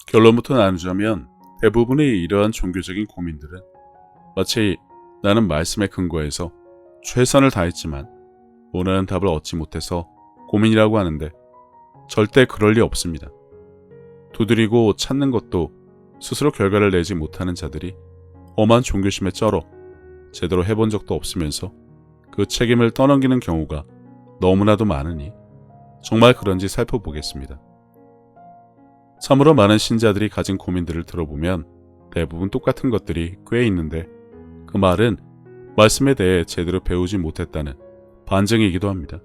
결론부터 나누자면 대부분의 이러한 종교적인 고민들은 마치 나는 말씀에 근거해서 최선을 다했지만 원하는 답을 얻지 못해서 고민이라고 하는데 절대 그럴 리 없습니다. 두드리고 찾는 것도 스스로 결과를 내지 못하는 자들이 엄한 종교심에 쩔어 제대로 해본 적도 없으면서 그 책임을 떠넘기는 경우가 너무나도 많으니 정말 그런지 살펴보겠습니다. 참으로 많은 신자들이 가진 고민들을 들어보면 대부분 똑같은 것들이 꽤 있는데 그 말은 말씀에 대해 제대로 배우지 못했다는 반증이기도 합니다.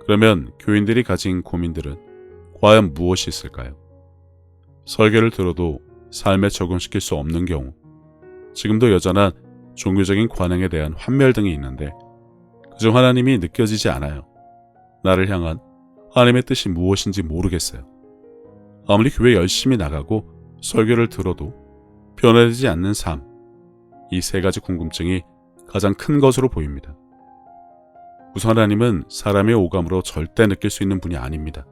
그러면 교인들이 가진 고민들은 과연 무엇이 있을까요? 설교를 들어도 삶에 적용시킬 수 없는 경우, 지금도 여전한 종교적인 관행에 대한 환멸 등이 있는데 그중 하나님이 느껴지지 않아요. 나를 향한 하나님의 뜻이 무엇인지 모르겠어요. 아무리 교회 열심히 나가고 설교를 들어도 변화되지 않는 삶, 이 세 가지 궁금증이 가장 큰 것으로 보입니다. 우선 하나님은 사람의 오감으로 절대 느낄 수 있는 분이 아닙니다.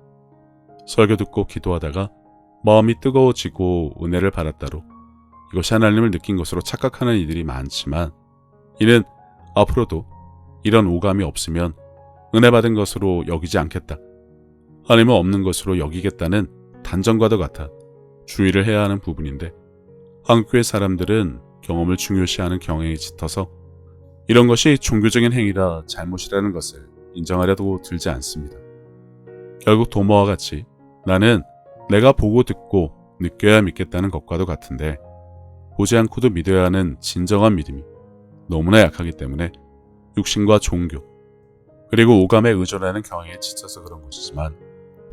설교 듣고 기도하다가 마음이 뜨거워지고 은혜를 받았다로 이것이 하나님을 느낀 것으로 착각하는 이들이 많지만 이는 앞으로도 이런 오감이 없으면 은혜 받은 것으로 여기지 않겠다, 하나님은 없는 것으로 여기겠다는 단정과도 같아 주의를 해야 하는 부분인데 한국교회 사람들은 경험을 중요시하는 경향이 짙어서 이런 것이 종교적인 행위라 잘못이라는 것을 인정하려도 들지 않습니다. 결국 도마와 같이 나는 내가 보고 듣고 느껴야 믿겠다는 것과도 같은데 보지 않고도 믿어야 하는 진정한 믿음이 너무나 약하기 때문에 육신과 종교 그리고 오감에 의존하는 경향에 지쳐서 그런 것이지만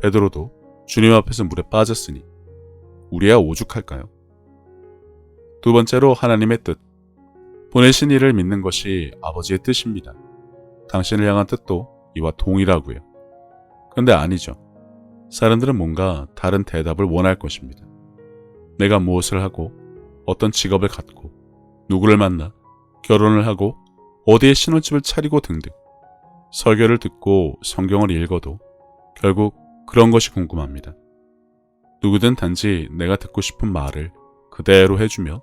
베드로도 주님 앞에서 물에 빠졌으니 우리야 오죽할까요? 두 번째로 하나님의 뜻. 보내신 이를 믿는 것이 아버지의 뜻입니다. 당신을 향한 뜻도 이와 동일하고요. 그런데 아니죠. 사람들은 뭔가 다른 대답을 원할 것입니다. 내가 무엇을 하고 어떤 직업을 갖고 누구를 만나 결혼을 하고 어디에 신혼집을 차리고 등등 설교를 듣고 성경을 읽어도 결국 그런 것이 궁금합니다. 누구든 단지 내가 듣고 싶은 말을 그대로 해주며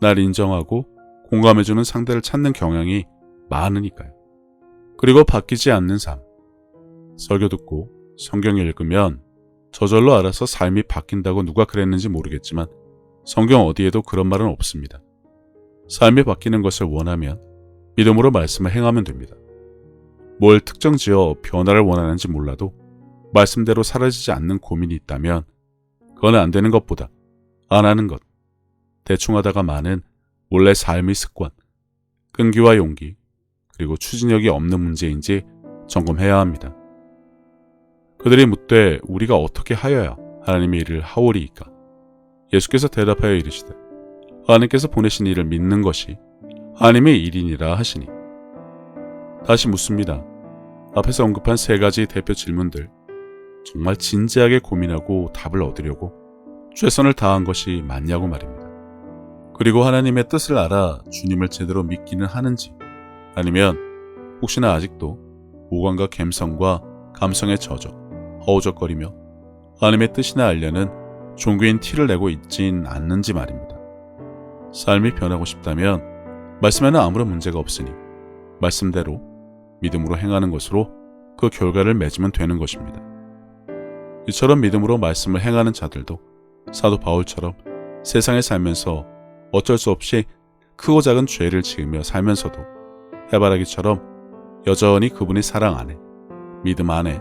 날 인정하고 공감해주는 상대를 찾는 경향이 많으니까요. 그리고 바뀌지 않는 삶. 설교 듣고 성경 읽으면 저절로 알아서 삶이 바뀐다고 누가 그랬는지 모르겠지만 성경 어디에도 그런 말은 없습니다. 삶이 바뀌는 것을 원하면 믿음으로 말씀을 행하면 됩니다. 뭘 특정지어 변화를 원하는지 몰라도 말씀대로 사라지지 않는 고민이 있다면 그건 안 되는 것보다 안 하는 것, 대충 하다가 많은 원래 삶의 습관, 끈기와 용기, 그리고 추진력이 없는 문제인지 점검해야 합니다. 그들이 묻되 우리가 어떻게 하여야 하나님의 일을 하오리이까? 예수께서 대답하여 이르시되 하나님께서 보내신 이를 믿는 것이 하나님의 일이니라 하시니. 다시 묻습니다. 앞에서 언급한 세 가지 대표 질문들 정말 진지하게 고민하고 답을 얻으려고 최선을 다한 것이 맞냐고 말입니다. 그리고 하나님의 뜻을 알아 주님을 제대로 믿기는 하는지, 아니면 혹시나 아직도 오감과 감성과 감성에 젖어 허우적거리며 하나님의 뜻이나 알려는 종교인 티를 내고 있진 않는지 말입니다. 삶이 변하고 싶다면 말씀에는 아무런 문제가 없으니 말씀대로 믿음으로 행하는 것으로 그 결과를 맺으면 되는 것입니다. 이처럼 믿음으로 말씀을 행하는 자들도 사도 바울처럼 세상에 살면서 어쩔 수 없이 크고 작은 죄를 지으며 살면서도 해바라기처럼 여전히 그분의 사랑 안에, 믿음 안에,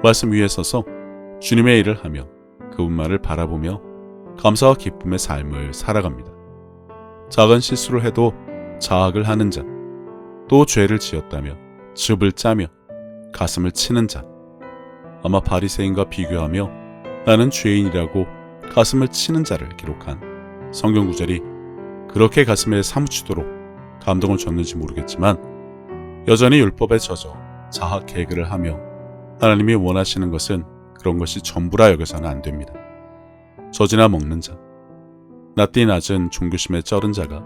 말씀 위에 서서 주님의 일을 하며 그분만을 바라보며 감사와 기쁨의 삶을 살아갑니다. 작은 실수를 해도 자학을 하는 자, 또 죄를 지었다며 즙을 짜며 가슴을 치는 자, 아마 바리새인과 비교하며 나는 죄인이라고 가슴을 치는 자를 기록한 성경 구절이 그렇게 가슴에 사무치도록 감동을 줬는지 모르겠지만 여전히 율법에 젖어 자학 개그를 하며 하나님이 원하시는 것은 그런 것이 전부라 여겨서는 안 됩니다. 젖이나 먹는 자, 낯띠 낮은 종교심에 쩔은 자가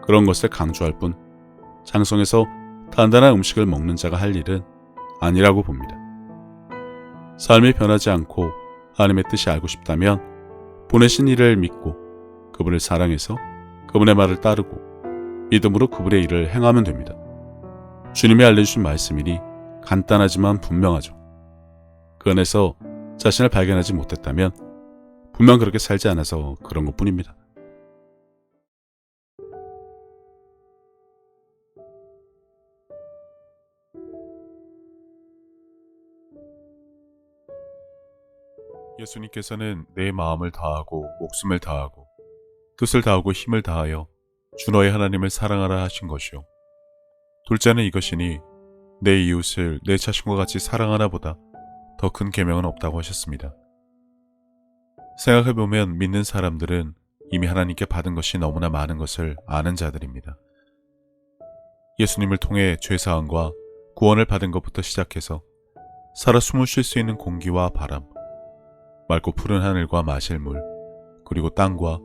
그런 것을 강조할 뿐 장성에서 단단한 음식을 먹는 자가 할 일은 아니라고 봅니다. 삶이 변하지 않고 하나님의 뜻이 알고 싶다면 보내신 이를 믿고 그분을 사랑해서 그분의 말을 따르고 믿음으로 그분의 일을 행하면 됩니다. 주님이 알려주신 말씀이니 간단하지만 분명하죠. 그 안에서 자신을 발견하지 못했다면 분명 그렇게 살지 않아서 그런 것뿐입니다. 예수님께서는 내 마음을 다하고 목숨을 다하고 뜻을 다하고 힘을 다하여 주 너의 하나님을 사랑하라 하신 것이요. 둘째는 이것이니 내 이웃을 내 자신과 같이 사랑하나 보다 더 큰 계명은 없다고 하셨습니다. 생각해보면 믿는 사람들은 이미 하나님께 받은 것이 너무나 많은 것을 아는 자들입니다. 예수님을 통해 죄사함과 구원을 받은 것부터 시작해서 살아 숨을 쉴 수 있는 공기와 바람, 맑고 푸른 하늘과 마실 물, 그리고 땅과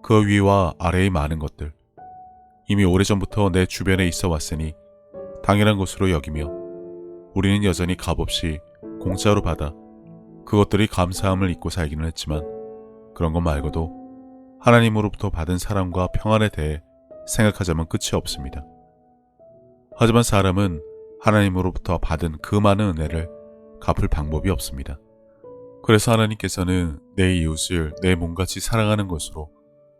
그 위와 아래의 많은 것들, 이미 오래전부터 내 주변에 있어 왔으니 당연한 것으로 여기며 우리는 여전히 값없이 공짜로 받아 그것들이 감사함을 잊고 살기는 했지만 그런 것 말고도 하나님으로부터 받은 사랑과 평안에 대해 생각하자면 끝이 없습니다. 하지만 사람은 하나님으로부터 받은 그 많은 은혜를 갚을 방법이 없습니다. 그래서 하나님께서는 내 이웃을 내 몸같이 사랑하는 것으로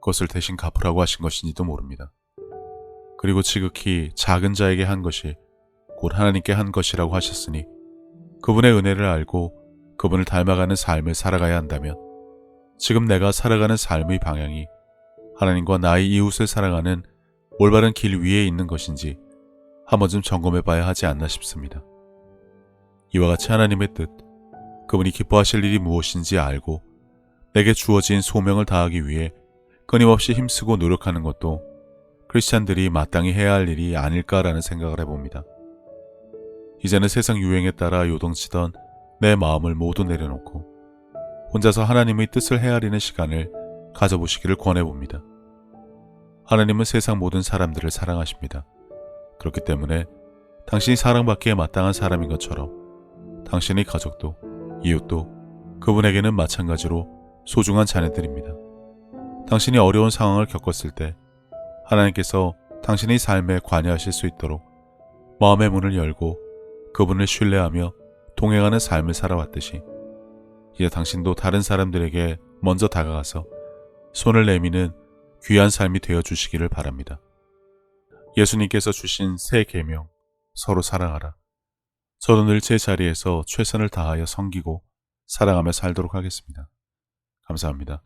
그것을 대신 갚으라고 하신 것인지도 모릅니다. 그리고 지극히 작은 자에게 한 것이 곧 하나님께 한 것이라고 하셨으니 그분의 은혜를 알고 그분을 닮아가는 삶을 살아가야 한다면 지금 내가 살아가는 삶의 방향이 하나님과 나의 이웃을 사랑하는 올바른 길 위에 있는 것인지 한 번쯤 점검해 봐야 하지 않나 싶습니다. 이와 같이 하나님의 뜻, 그분이 기뻐하실 일이 무엇인지 알고 내게 주어진 소명을 다하기 위해 끊임없이 힘쓰고 노력하는 것도 크리스찬들이 마땅히 해야 할 일이 아닐까라는 생각을 해봅니다. 이제는 세상 유행에 따라 요동치던 내 마음을 모두 내려놓고 혼자서 하나님의 뜻을 헤아리는 시간을 가져보시기를 권해봅니다. 하나님은 세상 모든 사람들을 사랑하십니다. 그렇기 때문에 당신이 사랑받기에 마땅한 사람인 것처럼 당신의 가족도 이웃도 그분에게는 마찬가지로 소중한 자녀들입니다. 당신이 어려운 상황을 겪었을 때 하나님께서 당신의 삶에 관여하실 수 있도록 마음의 문을 열고 그분을 신뢰하며 동행하는 삶을 살아왔듯이 이제 당신도 다른 사람들에게 먼저 다가가서 손을 내미는 귀한 삶이 되어주시기를 바랍니다. 예수님께서 주신 새 계명, 서로 사랑하라. 저도 늘 제 자리에서 최선을 다하여 섬기고 사랑하며 살도록 하겠습니다. 감사합니다.